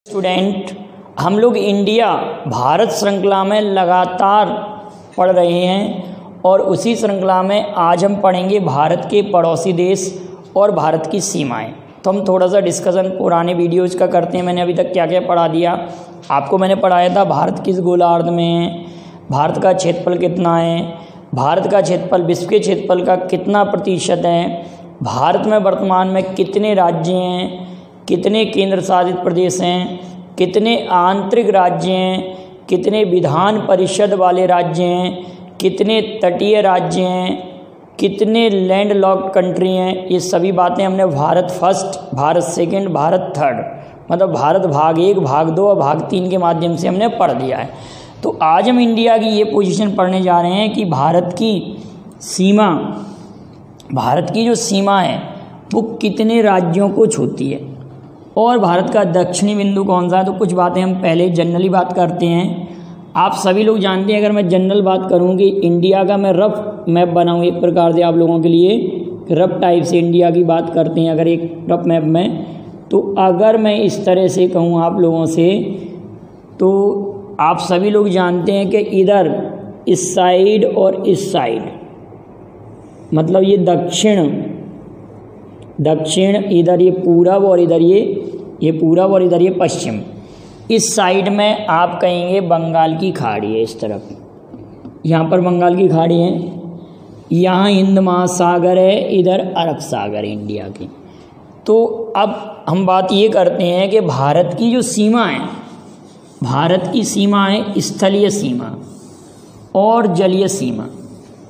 Student, हम लोग India Bharat श्रृंखला में लगातार पढ़ रहे हैं और उसी श्रृंखला में आज हम पढ़ेंगे भारत के पड़ोसी देश और भारत की सीमाएं। तो हम थोड़ा सा डिस्कशन पुराने वीडियोज़ का करते हैं। मैंने अभी तक क्या क्या पढ़ा दिया आपको। मैंने पढ़ाया था भारत किस गोलार्ध में है, भारत का क्षेत्रफल कितना है, भारत का क्षेत्रफल विश्व के क्षेत्रफल का कितना प्रतिशत है, भारत में वर्तमान में कितने राज्य हैं, कितने केंद्र शासित प्रदेश हैं, कितने आंतरिक राज्य हैं, कितने विधान परिषद वाले राज्य हैं, कितने तटीय राज्य हैं, कितने लैंड लॉक्ड कंट्री हैं। ये सभी बातें हमने Bharat first, Bharat second, Bharat third, मतलब भारत भाग 1, भाग 2 और भाग 3 के माध्यम से हमने पढ़ दिया है। तो आज हम इंडिया की ये पोजीशन पढ़ने जा रहे हैं कि भारत की सीमा, भारत की जो सीमा है वो कितने राज्यों को छूती है और भारत का दक्षिणी बिंदु कौन सा है। तो कुछ बातें हम पहले जनरली बात करते हैं। आप सभी लोग जानते हैं, अगर मैं जनरल बात करूं कि इंडिया का मैं रफ मैप बनाऊं एक प्रकार से आप लोगों के लिए, रफ टाइप से इंडिया की बात करते हैं अगर एक रफ मैप में, तो अगर मैं इस तरह से कहूं आप लोगों से, तो आप सभी लोग जानते हैं कि इधर इस साइड और इस साइड, मतलब ये दक्षिण, इधर ये पूरब और इधर ये पूरब और इधर ये पश्चिम, इस साइड में आप कहेंगे बंगाल की खाड़ी है। इस तरफ यहाँ पर बंगाल की खाड़ी है, यहाँ हिंद महासागर है, इधर अरब सागर है इंडिया की। तो अब हम बात ये करते हैं कि भारत की जो सीमा है, भारत की सीमा है स्थलीय सीमा और जलीय सीमा।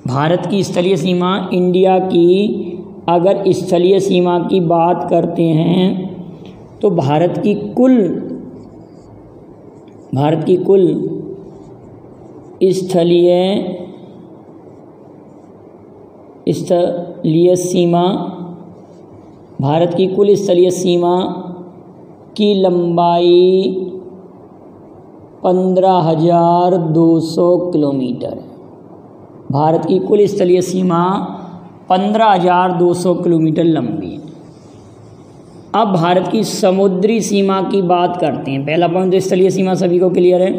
भारत की स्थलीय सीमा, इंडिया की अगर स्थलीय सीमा की बात करते हैं तो भारत की कुल स्थलीय सीमा, भारत की कुल स्थलीय सीमा की लंबाई 15,200 किलोमीटर है। भारत की कुल स्थलीय सीमा 15,200 किलोमीटर लंबी है। अब भारत की समुद्री सीमा की बात करते हैं। पहला पॉइंट तो स्थलीय सीमा सभी को क्लियर है,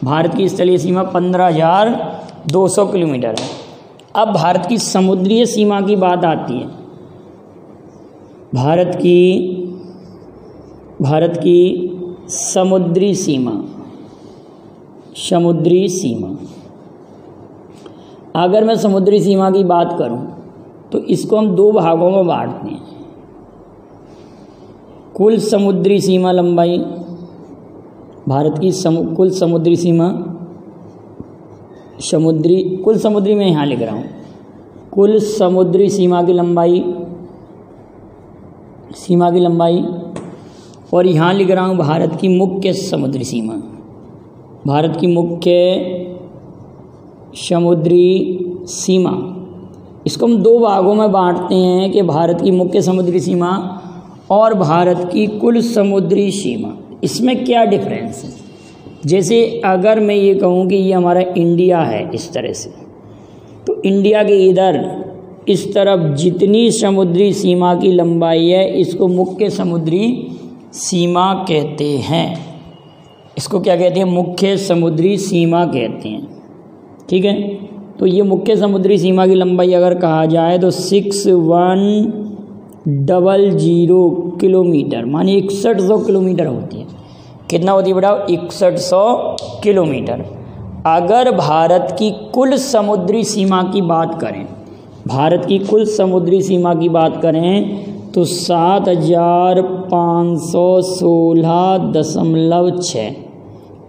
भारत की स्थलीय सीमा 15,200 किलोमीटर है। अब भारत की समुद्री सीमा की बात आती है। भारत की समुद्री सीमा, अगर मैं समुद्री सीमा की बात करूं तो इसको हम 2 भागों में बांटते हैं। कुल समुद्री सीमा लंबाई, भारत की कुल समुद्री सीमा, कुल समुद्री में यहाँ लिख रहा हूँ, कुल समुद्री सीमा की लंबाई, और यहाँ लिख रहा हूँ भारत की मुख्य समुद्री सीमा, भारत की मुख्य समुद्री सीमा। इसको हम 2 भागों में बांटते हैं कि भारत की मुख्य समुद्री सीमा और भारत की कुल समुद्री सीमा। इसमें क्या डिफरेंस है? जैसे अगर मैं ये कहूँ कि ये हमारा इंडिया है इस तरह से, तो इंडिया के इधर इस तरफ जितनी समुद्री सीमा की लंबाई है इसको मुख्य समुद्री सीमा कहते हैं। इसको क्या कहते हैं? मुख्य समुद्री सीमा कहते हैं। ठीक है, तो ये मुख्य समुद्री सीमा की लंबाई अगर कहा जाए तो 6100 किलोमीटर, मानिए 6100 किलोमीटर होती है। कितना होती है बेटा? 6100 किलोमीटर। अगर भारत की कुल समुद्री सीमा की बात करें, भारत की कुल समुद्री सीमा की बात करें तो 7516.6,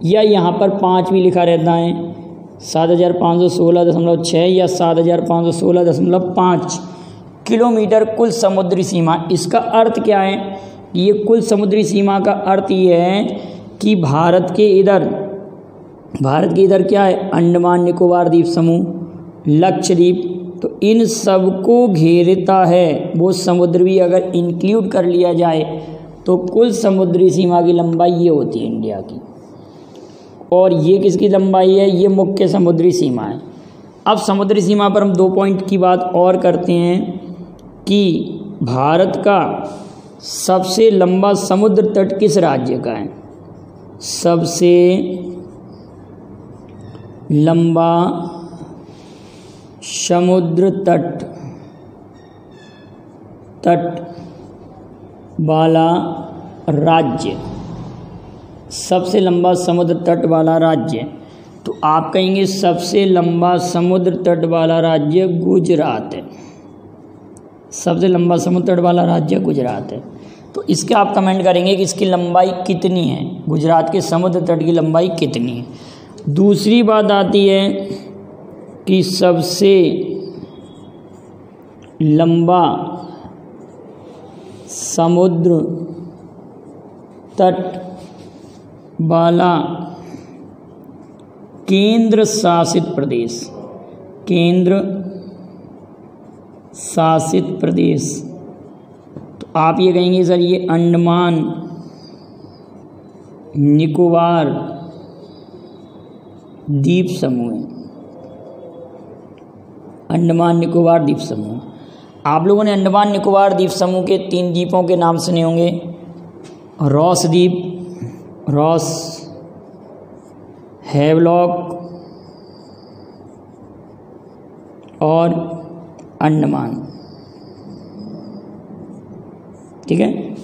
या यहाँ पर 5 भी लिखा रहता है, 7516.6 या 7516.5 किलोमीटर कुल समुद्री सीमा। इसका अर्थ क्या है? ये कुल समुद्री सीमा का अर्थ ये है कि भारत के इधर क्या है? अंडमान निकोबार द्वीप समूह, लक्षद्वीप, तो इन सब को घेरता है वो समुद्र भी अगर इंक्लूड कर लिया जाए तो कुल समुद्री सीमा की लंबाई ये होती है इंडिया की। और ये किसकी लंबाई है? ये मुख्य समुद्री सीमा है। अब समुद्री सीमा पर हम 2 पॉइंट की बात और करते हैं कि भारत का सबसे लंबा समुद्र तट किस राज्य का है? सबसे लंबा समुद्र तट वाला राज्य, सबसे लंबा समुद्र तट वाला राज्य, तो आप कहेंगे सबसे लंबा समुद्र तट वाला राज्य गुजरात है। सबसे लंबा समुद्र तट वाला राज्य गुजरात है। तो इसके आप कमेंट करेंगे कि इसकी लंबाई कितनी है, गुजरात के समुद्र तट की लंबाई कितनी है। दूसरी बात आती है कि सबसे लंबा समुद्र तट वाला केंद्र शासित प्रदेश, केंद्र शासित प्रदेश, तो आप ये कहेंगे सर ये अंडमान निकोबार द्वीप समूह है। अंडमान निकोबार द्वीप समूह। आप लोगों ने अंडमान निकोबार द्वीप समूह के 3 द्वीपों के नाम सुने होंगे, रॉस द्वीप, रॉस, हैवलॉक और अंडमान। ठीक है।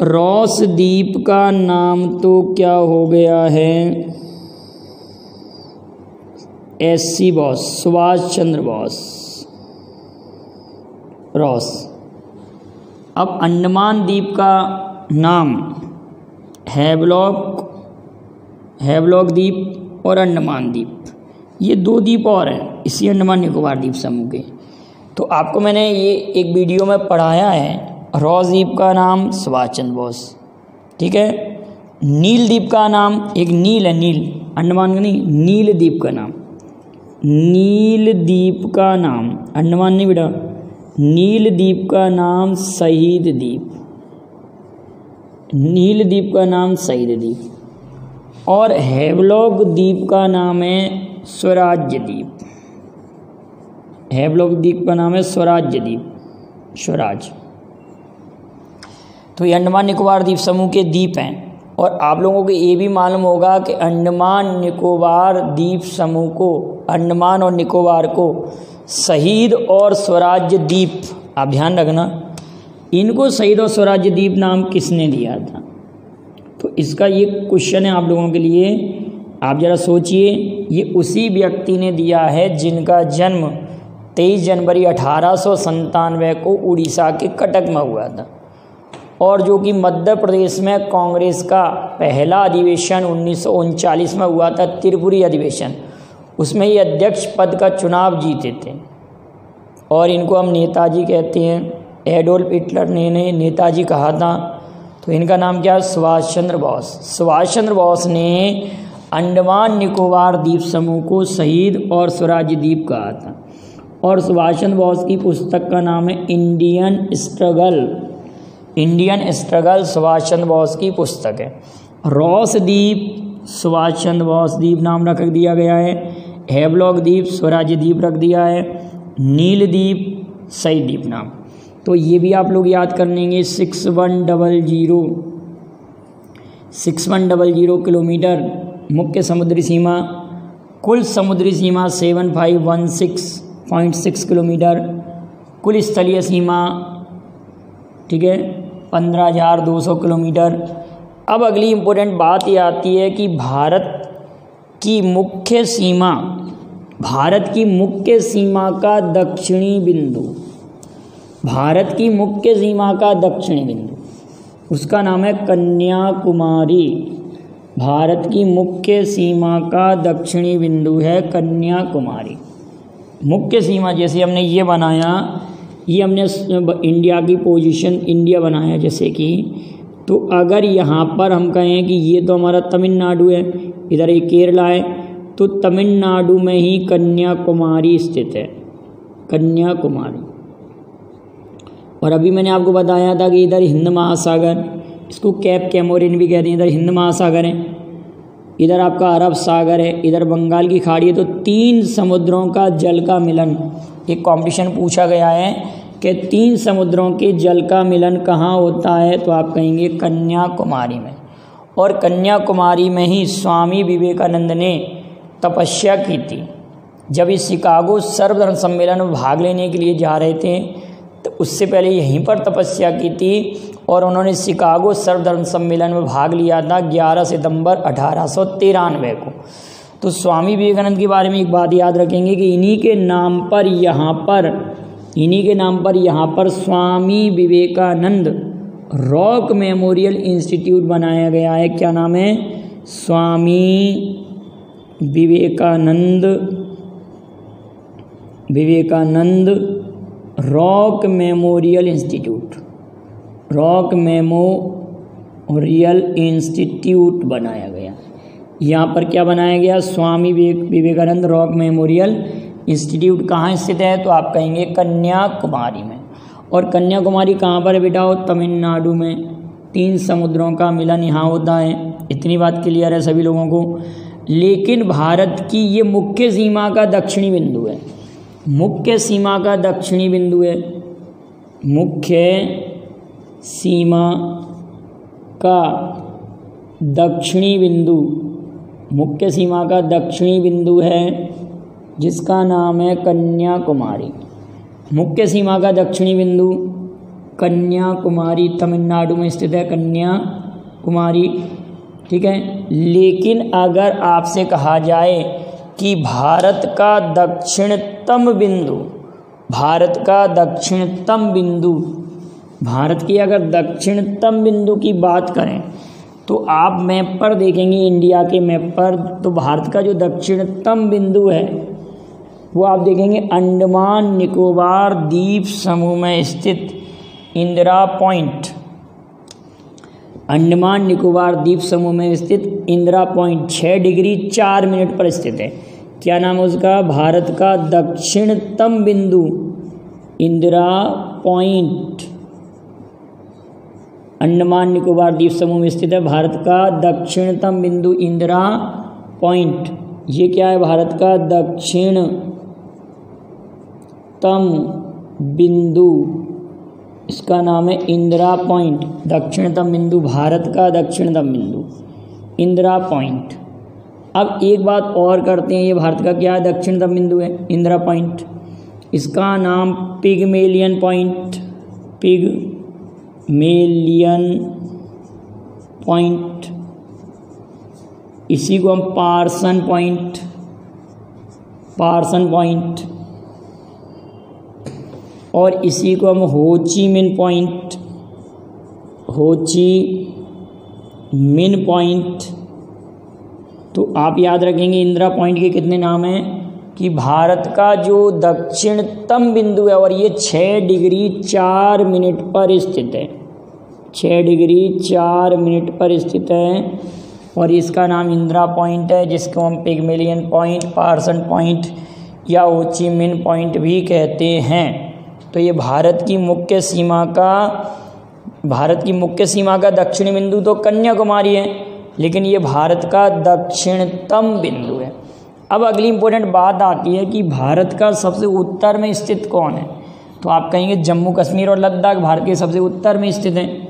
रॉस द्वीप का नाम तो क्या हो गया है, एससी बोस, सुभाष चंद्र बोस, रॉस। अब अंडमान द्वीप का नाम हैवलॉक द्वीप और अंडमान द्वीप, ये 2 द्वीप और हैं इसी अंडमान निकोबार द्वीप समूह के। तो आपको मैंने ये एक वीडियो में पढ़ाया है। रॉस द्वीप का नाम सुभाष चंद्र बोस, ठीक है। नील द्वीप का नाम, एक नील है, नील, अंडमान का नहीं, नील द्वीप का नाम, नील द्वीप का नाम, अंडमान नहीं बेटा, नील द्वीप का नाम शहीद द्वीप, नील द्वीप का नाम शहीद द्वीप। और हैवलॉक द्वीप का नाम है स्वराज्य द्वीप, हैवलॉक द्वीप का नाम है स्वराज्य द्वीप, स्वराज। तो ये अंडमान निकोबार द्वीप समूह के द्वीप हैं। और आप लोगों को ये भी मालूम होगा कि अंडमान निकोबार द्वीप समूह को, अंडमान और निकोबार को शहीद और स्वराज्य द्वीप, आप ध्यान रखना, इनको शहीद और स्वराज्य द्वीप नाम किसने दिया था। तो इसका ये क्वेश्चन है आप लोगों के लिए। आप ज़रा सोचिए, ये उसी व्यक्ति ने दिया है जिनका जन्म 23 जनवरी 1897 को उड़ीसा के कटक में हुआ था, और जो कि मध्य प्रदेश में कांग्रेस का पहला अधिवेशन 1939 में हुआ था, त्रिपुरी अधिवेशन, उसमें ये अध्यक्ष पद का चुनाव जीते थे। और इनको हम नेताजी कहते हैं, एडोल्फ हिटलर ने नेताजी कहा था। तो इनका नाम क्या है, सुभाष चंद्र बोस। सुभाष चंद्र बोस ने अंडमान निकोबार द्वीप समूह को शहीद और स्वराज्य द्वीप कहा था। और सुभाष चंद्र बोस की पुस्तक का नाम है Indian struggle, Indian struggle Subhash Chandra Bose की पुस्तक है। रॉस द्वीप सुभाष चंद्र बोस द्वीप नाम रख दिया गया है, हैवलॉक द्वीप स्वराज्य द्वीप रख दिया है, नील द्वीप शहीद द्वीप नाम। तो ये भी आप लोग याद कर लेंगे। 6100 किलोमीटर मुख्य समुद्री सीमा, कुल समुद्री सीमा 7516.6 किलोमीटर, कुल स्थलीय सीमा, ठीक है, 15,200 किलोमीटर। अब अगली इम्पोर्टेंट बात ये आती है कि भारत की मुख्य सीमा, भारत की मुख्य सीमा का दक्षिणी बिंदु, भारत की मुख्य सीमा का दक्षिणी बिंदु, उसका नाम है कन्याकुमारी। भारत की मुख्य सीमा का दक्षिणी बिंदु है कन्याकुमारी। मुख्य सीमा जैसे हमने ये बनाया, ये हमने इंडिया की पोजीशन, इंडिया बनाया जैसे कि, तो अगर यहाँ पर हम कहें कि ये तो हमारा तमिलनाडु है, इधर ये केरला है, तो तमिलनाडु में ही कन्याकुमारी स्थित है, कन्याकुमारी। और अभी मैंने आपको बताया था कि इधर हिंद महासागर, इसको कैप कैमोरिन भी कहते हैं, इधर हिंद महासागर है, इधर आपका अरब सागर है, इधर बंगाल की खाड़ी है। तो 3 समुद्रों का जल का मिलन, एक कॉम्पिटिशन पूछा गया है कि 3 समुद्रों के जल का मिलन कहाँ होता है, तो आप कहेंगे कन्याकुमारी में। और कन्याकुमारी में ही स्वामी विवेकानंद ने तपस्या की थी। जब इस शिकागो सर्वधर्म सम्मेलन में भाग लेने के लिए जा रहे थे तो उससे पहले यहीं पर तपस्या की थी और उन्होंने शिकागो सर्वधर्म सम्मेलन में भाग लिया था 11 सितंबर 1893 को। तो स्वामी विवेकानंद के बारे में एक बात याद रखेंगे कि इन्हीं के नाम पर यहाँ पर Swami Vivekananda rock memorial institute बनाया गया है। क्या नाम है? Swami Vivekananda rock memorial institute बनाया गया। यहाँ पर क्या बनाया गया? Swami Vivekananda rock memorial institute कहाँ स्थित है? तो आप कहेंगे कन्याकुमारी में। और कन्याकुमारी कहाँ पर है बेटा? तमिलनाडु में। 3 समुद्रों का मिलन यहाँ होता है। इतनी बात क्लियर है सभी लोगों को। लेकिन भारत की ये मुख्य सीमा का दक्षिणी बिंदु है। मुख्य सीमा का दक्षिणी बिंदु है जिसका नाम है कन्याकुमारी। मुख्य सीमा का दक्षिणी बिंदु कन्याकुमारी, तमिलनाडु में स्थित है कन्याकुमारी, ठीक है। लेकिन अगर आपसे कहा जाए कि भारत का दक्षिणतम बिंदु, भारत की अगर दक्षिणतम बिंदु की बात करें तो आप मैप पर देखेंगे, इंडिया के मैप पर, तो भारत का जो दक्षिणतम बिंदु है वो आप देखेंगे अंडमान निकोबार द्वीप समूह में स्थित इंदिरा पॉइंट। अंडमान निकोबार द्वीप समूह में स्थित इंदिरा पॉइंट 6 डिग्री 4 मिनट पर स्थित है। क्या नाम है उसका? भारत का दक्षिणतम बिंदु इंदिरा पॉइंट। अंडमान निकोबार द्वीप समूह में स्थित है भारत का दक्षिणतम बिंदु इंदिरा पॉइंट। ये क्या है? भारत का दक्षिणतम बिंदु, इसका नाम है इंदिरा पॉइंट। दक्षिणतम बिंदु, भारत का दक्षिणतम बिंदु इंदिरा पॉइंट। अब एक बात और करते हैं, ये भारत का क्या है? दक्षिणतम बिंदु है इंदिरा पॉइंट। इसका नाम पिगमेलियन पॉइंट, इसी को हम पार्सन पॉइंट, और इसी को हम होची मिन पॉइंट। तो आप याद रखेंगे इंदिरा पॉइंट के कितने नाम हैं कि भारत का जो दक्षिणतम बिंदु है और ये 6 डिग्री 4 मिनट पर स्थित है, 6 डिग्री 4 मिनट पर स्थित है, और इसका नाम इंदिरा पॉइंट है, जिसको हम पिगमेलियन पॉइंट, पार्सन पॉइंट या होची मिन पॉइंट भी कहते हैं। तो ये भारत की मुख्य सीमा का दक्षिणी बिंदु तो कन्याकुमारी है, लेकिन ये भारत का दक्षिणतम बिंदु है। अब अगली इंपॉर्टेंट बात आती है कि भारत का सबसे उत्तर में स्थित कौन है? तो आप कहेंगे जम्मू कश्मीर और लद्दाख भारत के सबसे उत्तर में स्थित हैं।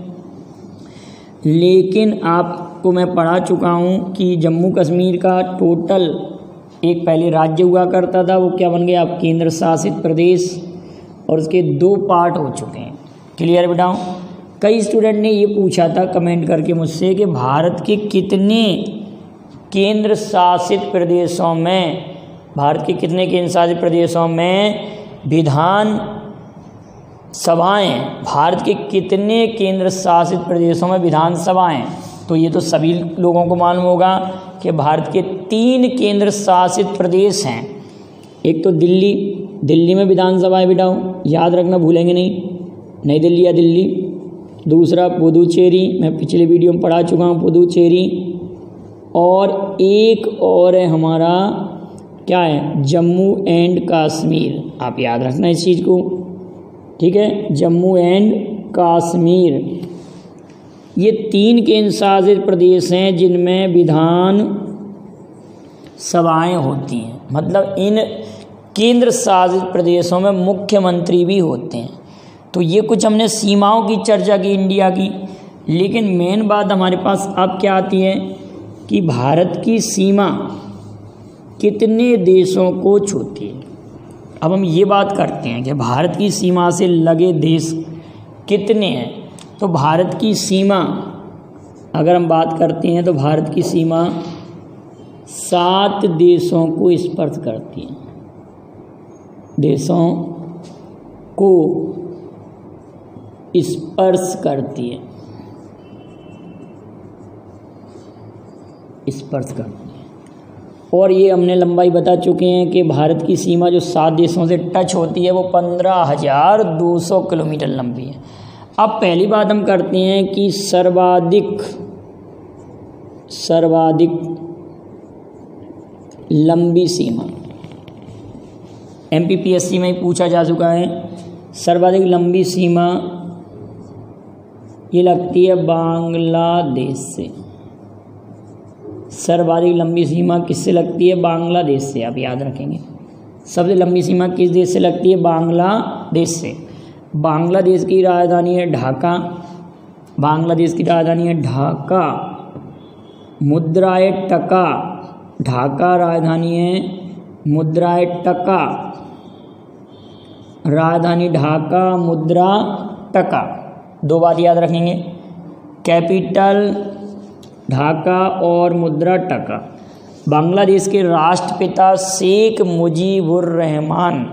लेकिन आपको मैं पढ़ा चुका हूँ कि जम्मू कश्मीर का टोटल एक पहले राज्य हुआ करता था, वो क्या बन गया? आप केंद्र शासित प्रदेश, और उसके 2 पार्ट हो चुके हैं। क्लियर बेटा? कई स्टूडेंट ने ये पूछा था कमेंट करके मुझसे कि भारत के कितने केंद्र शासित प्रदेशों में विधान सभाएं, भारत के कितने केंद्र शासित प्रदेशों में विधानसभाएं? तो ये तो सभी लोगों को मालूम होगा कि भारत के 3 केंद्र शासित प्रदेश हैं। एक तो दिल्ली में विधानसभा है बेटा, याद रखना, भूलेंगे नहीं, नई दिल्ली या दिल्ली। दूसरा पुदुचेरी, मैं पिछले वीडियो में पढ़ा चुका हूँ पुदुचेरी। और एक और है हमारा, क्या है? जम्मू एंड कश्मीर। आप याद रखना इस चीज़ को, ठीक है? जम्मू एंड कश्मीर, ये 3 केंद्र शासित प्रदेश हैं जिनमें विधान सभाएं होती हैं। मतलब इन केंद्र शासित प्रदेशों में मुख्यमंत्री भी होते हैं। तो ये कुछ हमने सीमाओं की चर्चा की इंडिया की। लेकिन मेन बात हमारे पास अब क्या आती है कि भारत की सीमा कितने देशों को छूती है। अब हम ये बात करते हैं कि भारत की सीमा से लगे देश कितने हैं। तो भारत की सीमा अगर हम बात करते हैं तो भारत की सीमा 7 देशों को स्पर्श करती है, देशों को स्पर्श करती है, स्पर्श करती है। और ये हमने लंबाई बता चुके हैं कि भारत की सीमा जो 7 देशों से टच होती है वो 15,200 किलोमीटर लंबी है। अब पहली बात हम करते हैं कि सर्वाधिक लंबी सीमा MPPSC में ही पूछा जा चुका है। सर्वाधिक लंबी सीमा ये लगती है बांग्लादेश से। सर्वाधिक लंबी सीमा किससे लगती है? बांग्लादेश से। आप याद रखेंगे सबसे लंबी सीमा किस देश से लगती है? बांग्लादेश से। बांग्लादेश की राजधानी है ढाका। बांग्लादेश की राजधानी है ढाका। मुद्राए टका। ढाका राजधानी है, मुद्राए टका राजधानी ढाका, मुद्रा टका। 2 बात याद रखेंगे, कैपिटल ढाका और मुद्रा टका। बांग्लादेश के राष्ट्रपिता शेख मुजीबुर रहमान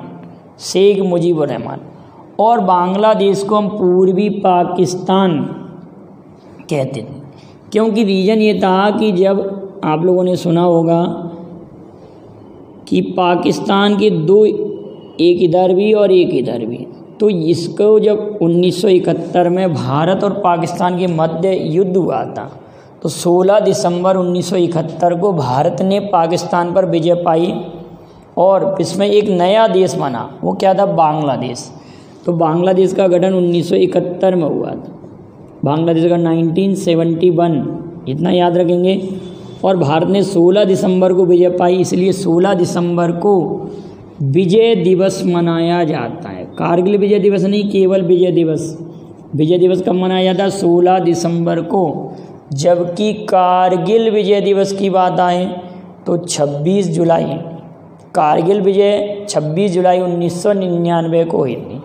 और बांग्लादेश को हम पूर्वी पाकिस्तान कहते थे, क्योंकि रीज़न ये था कि जब आप लोगों ने सुना होगा कि पाकिस्तान के 2, एक इधर भी और एक इधर भी, तो इसको जब 1971 में भारत और पाकिस्तान के मध्य युद्ध हुआ था तो 16 दिसंबर 1971 को भारत ने पाकिस्तान पर विजय पाई और इसमें एक नया देश बना। वो क्या था? बांग्लादेश। तो बांग्लादेश का गठन 1971 में हुआ था। बांग्लादेश का 1971, इतना याद रखेंगे। और भारत ने 16 दिसंबर को विजय पाई, इसलिए 16 दिसंबर को विजय दिवस मनाया जाता है। कारगिल विजय दिवस नहीं, केवल विजय दिवस। विजय दिवस कब मनाया जाता है? 16 दिसंबर को। जबकि कारगिल विजय दिवस की बात आए तो 26 जुलाई, कारगिल विजय 26 जुलाई 1999 को हुई थी।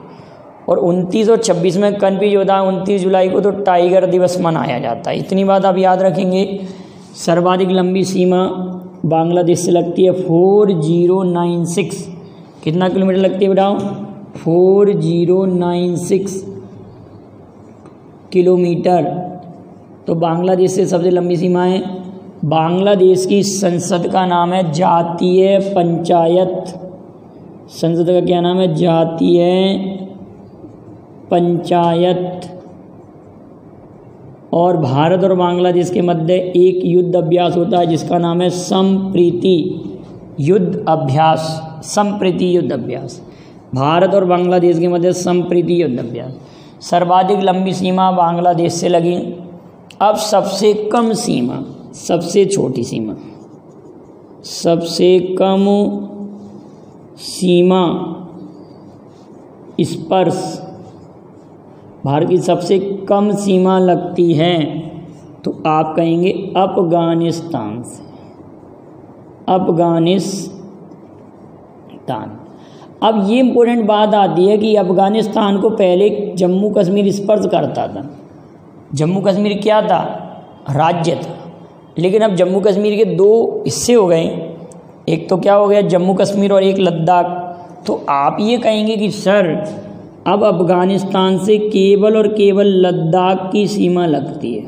और 29 और 26 में कन्फ्यूज होता है। 29 जुलाई को तो टाइगर दिवस मनाया जाता है। इतनी बात आप याद रखेंगे। सर्वाधिक लंबी सीमा बांग्लादेश से लगती है 4096। कितना किलोमीटर लगती है बताओ? 4096 किलोमीटर। तो बांग्लादेश से सबसे लंबी सीमा है। बांग्लादेश की संसद का नाम है जातीय पंचायत। संसद का क्या नाम है? जातीय पंचायत। और भारत और बांग्लादेश के मध्य एक युद्ध अभ्यास होता है जिसका नाम है संप्रीति युद्ध अभ्यास। संप्रीति युद्ध अभ्यास, भारत और बांग्लादेश के मध्य संप्रीति युद्ध अभ्यास। सर्वाधिक लंबी सीमा बांग्लादेश से लगी। अब सबसे कम सीमा, सबसे छोटी सीमा, सबसे कम सीमा स्पर्श भारत की सबसे कम सीमा लगती है तो आप कहेंगे अफगानिस्तान से। अफगानिस्तान। अब ये इम्पोर्टेंट बात आती है कि अफगानिस्तान को पहले जम्मू कश्मीर स्पर्श करता था। जम्मू कश्मीर क्या था? राज्य था। लेकिन अब जम्मू कश्मीर के 2 हिस्से हो गए। एक तो क्या हो गया? जम्मू कश्मीर, और एक लद्दाख। तो आप ये कहेंगे कि सर अब अफगानिस्तान से केवल और केवल लद्दाख की सीमा लगती है।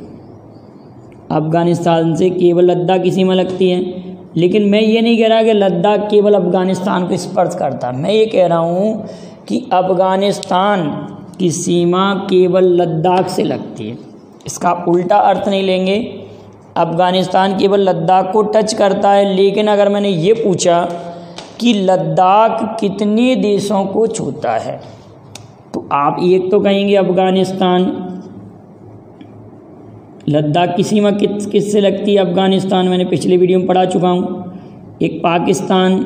अफगानिस्तान से केवल लद्दाख की सीमा लगती है। लेकिन मैं ये नहीं कह रहा कि लद्दाख केवल अफगानिस्तान को स्पर्श करता। मैं ये कह रहा हूँ कि अफगानिस्तान की सीमा केवल लद्दाख से लगती है। इसका उल्टा अर्थ नहीं लेंगे। अफगानिस्तान केवल लद्दाख को टच करता है। लेकिन अगर मैंने ये पूछा कि लद्दाख कितने देशों को छूता है तो आप एक तो कहेंगे अफगानिस्तान। लद्दाख की सीमा किस से लगती है? अफगानिस्तान, मैंने पिछले वीडियो में पढ़ा चुका हूँ। एक पाकिस्तान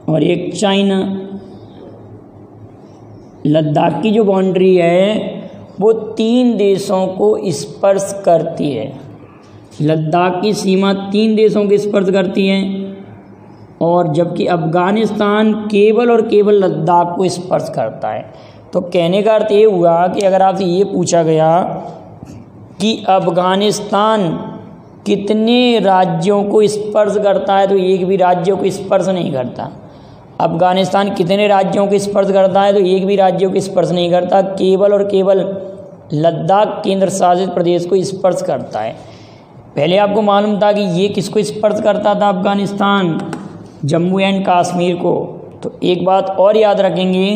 और एक चाइना। लद्दाख की जो बाउंड्री है वो 3 देशों को स्पर्श करती है। लद्दाख की सीमा 3 देशों को स्पर्श करती है, और जबकि अफ़गानिस्तान केवल और केवल लद्दाख को स्पर्श करता है। तो कहने का अर्थ ये हुआ कि अगर आपसे ये पूछा गया कि अफ़गानिस्तान कितने राज्यों को स्पर्श करता है, तो एक भी राज्यों को स्पर्श नहीं करता। अफ़गानिस्तान कितने राज्यों को स्पर्श करता है, तो एक भी राज्यों को स्पर्श नहीं करता, केवल और केवल लद्दाख केंद्र शासित प्रदेश को स्पर्श करता है। पहले आपको मालूम था कि ये किसको स्पर्श करता था, अफ़गानिस्तान, जम्मू एंड कश्मीर को। तो एक बात और याद रखेंगे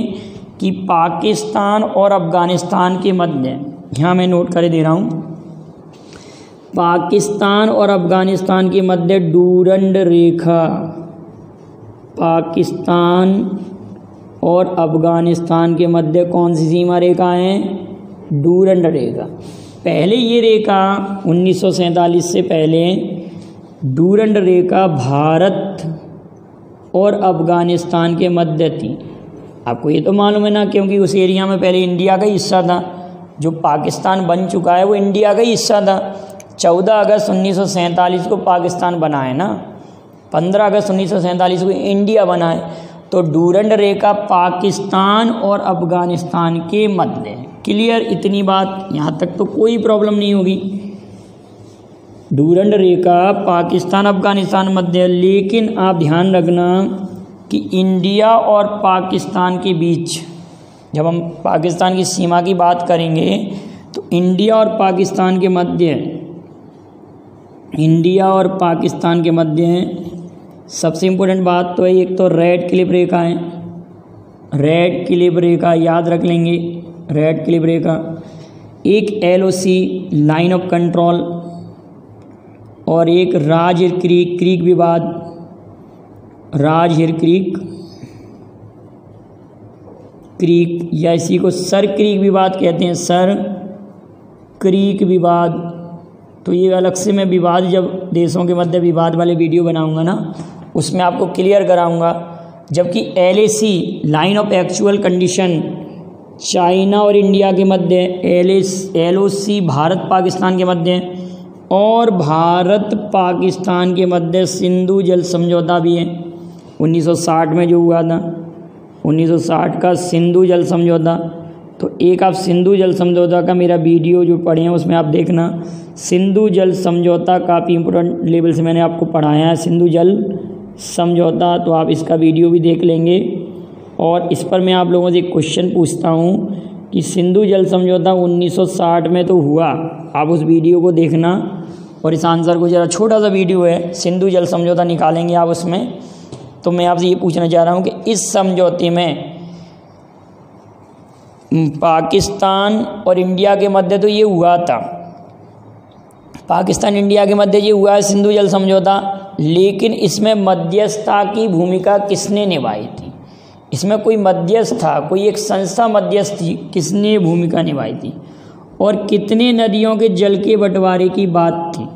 कि पाकिस्तान और अफ़गानिस्तान के मध्य, यहाँ मैं नोट कर दे रहा हूँ, पाकिस्तान और अफ़गानिस्तान के मध्य डूरंड रेखा, पाकिस्तान और अफ़गानिस्तान के मध्य कौन सी सीमा रेखा है, डूरंड रेखा। पहले ये रेखा 1947 से पहले डूरंड रेखा भारत और अफ़गानिस्तान के मध्य थी। आपको ये तो मालूम है ना, क्योंकि उस एरिया में पहले इंडिया का ही हिस्सा था। जो पाकिस्तान बन चुका है वो इंडिया का ही हिस्सा था। 14 अगस्त 1947 को पाकिस्तान बना है ना, 15 अगस्त 1947 को इंडिया बना है। तो डूरंड रेखा पाकिस्तान और अफ़गानिस्तान के मध्य है। क्लियर, इतनी बात, यहाँ तक तो कोई प्रॉब्लम नहीं होगी। डूरंड रेखा पाकिस्तान अफ़गानिस्तान मध्य। लेकिन आप ध्यान रखना कि इंडिया और पाकिस्तान के बीच, जब हम पाकिस्तान की सीमा की बात करेंगे तो इंडिया और पाकिस्तान के मध्य, इंडिया और पाकिस्तान के मध्य सबसे इम्पोर्टेंट बात तो है, एक तो रेड क्लिप रेखा है, रेड क्लिप रेखा याद रख लेंगे, रेड क्लिप रेखा। एक LOC लाइन ऑफ कंट्रोल, और एक राजहिर क्रीक, क्रीक विवाद, राजहिर क्रीक, क्रीक या इसी को सर क्रीक विवाद कहते हैं, सर क्रीक विवाद। तो ये अलग से मैं विवाद, जब देशों के मध्य विवाद वाले वीडियो बनाऊंगा ना, उसमें आपको क्लियर कराऊंगा। जबकि LAC line of actual condition China और इंडिया के मध्य, LOC भारत पाकिस्तान के मध्य, और भारत पाकिस्तान के मध्य सिंधु जल समझौता भी है 1960 में जो हुआ था, 1960 का सिंधु जल समझौता। तो एक आप सिंधु जल समझौता का मेरा वीडियो जो पढ़े हैं उसमें आप देखना, सिंधु जल समझौता काफ़ी इंपॉर्टेंट लेवल से मैंने आपको पढ़ाया है, सिंधु जल समझौता। तो आप इसका वीडियो भी देख लेंगे। और इस पर मैं आप लोगों से एक क्वेश्चन पूछता हूँ कि सिंधु जल समझौता 1960 में तो हुआ, आप उस वीडियो को देखना और इस आंसर को, ज़रा छोटा सा वीडियो है, सिंधु जल समझौता निकालेंगे आप उसमें। तो मैं आपसे ये पूछना चाह रहा हूँ कि इस समझौते में पाकिस्तान और इंडिया के मध्य तो ये हुआ था, पाकिस्तान इंडिया के मध्य ये हुआ है सिंधु जल समझौता, लेकिन इसमें मध्यस्थता की भूमिका किसने निभाई थी? इसमें कोई मध्यस्थ था, कोई एक संस्था मध्यस्थ थी, किसने भूमिका निभाई थी? और कितने नदियों के जल के बंटवारे की बात थी?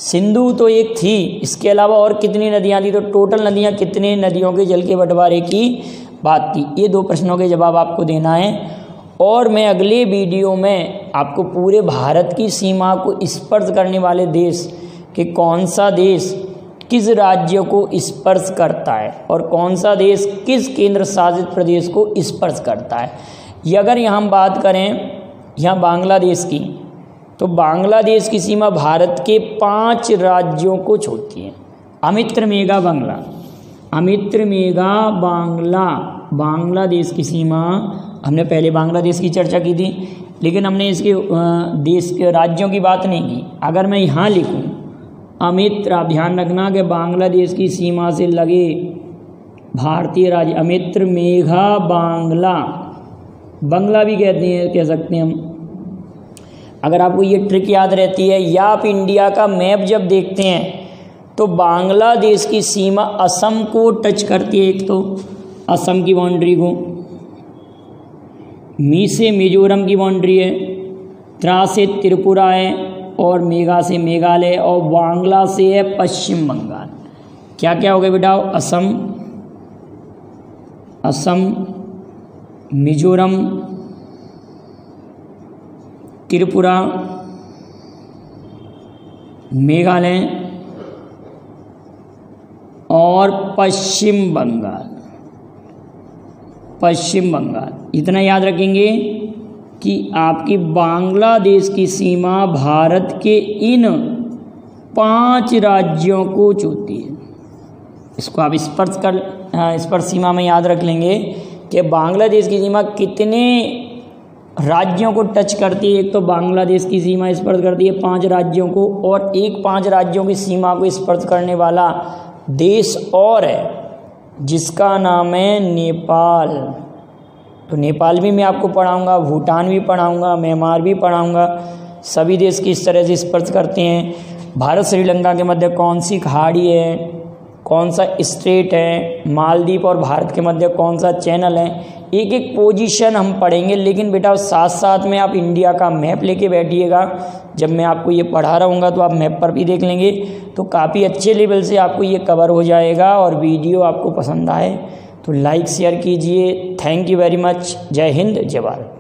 सिंधु तो एक थी, इसके अलावा और कितनी नदियाँ थी? तो टोटल नदियाँ कितने नदियों के जल के बंटवारे की बात थी? ये 2 प्रश्नों के जवाब आपको देना है। और मैं अगले वीडियो में आपको पूरे भारत की सीमा को स्पर्श करने वाले देश कि कौन सा देश किस राज्य को स्पर्श करता है और कौन सा देश किस केंद्र शासित प्रदेश को स्पर्श करता है। ये अगर यहाँ हम बात करें यहाँ बांग्लादेश की, तो बांग्लादेश की सीमा भारत के 5 राज्यों को छोड़ती है। अमित्र मेघा बांग्ला, अमित्र मेघा बांग्ला, बांग्लादेश की सीमा, हमने पहले बांग्लादेश की चर्चा की थी, लेकिन हमने इसके देश के राज्यों की बात नहीं की। अगर मैं यहाँ लिखूँ अमित्र, आप ध्यान रखना कि बांग्लादेश की सीमा से लगे भारतीय राज्य, अमित्र मेघा बांग्ला, बंगला भी कहते हैं, कह सकते हैं हम। अगर आपको ये ट्रिक याद रहती है, या आप इंडिया का मैप जब देखते हैं तो बांग्लादेश की सीमा असम को टच करती है, एक तो असम की बाउंड्री को, मी से मिजोरम की बाउंड्री है, त्रा से त्रिपुरा है, और मेघा से मेघालय, और बांग्ला से है पश्चिम बंगाल। क्या क्या हो गया बेटा? असम, असम, मिजोरम, त्रिपुरा, मेघालय और पश्चिम बंगाल। इतना याद रखेंगे कि आपकी बांग्लादेश की सीमा भारत के इन 5 राज्यों को छूती है। इसको आप स्पर्श सीमा में याद रख लेंगे कि बांग्लादेश की सीमा कितने राज्यों को टच करती है। एक तो बांग्लादेश की सीमा स्पर्श करती है 5 राज्यों को, और एक 5 राज्यों की सीमा को स्पर्श करने वाला देश और है जिसका नाम है नेपाल। तो नेपाल भी मैं आपको पढ़ाऊंगा, भूटान भी पढ़ाऊंगा, म्यांमार भी पढ़ाऊंगा। सभी देश किस तरह से स्पर्श करते हैं। भारत श्रीलंका के मध्य कौन सी खाड़ी है, कौन सा स्ट्रेट है, मालदीव और भारत के मध्य कौन सा चैनल है, एक एक पोजीशन हम पढ़ेंगे। लेकिन बेटा साथ साथ में आप इंडिया का मैप लेके बैठिएगा। जब मैं आपको ये पढ़ा रहूँगा तो आप मैप पर भी देख लेंगे, तो काफ़ी अच्छे लेवल से आपको ये कवर हो जाएगा। और वीडियो आपको पसंद आए तो लाइक शेयर कीजिए। Thank you very much. जय हिंद, जय भारत।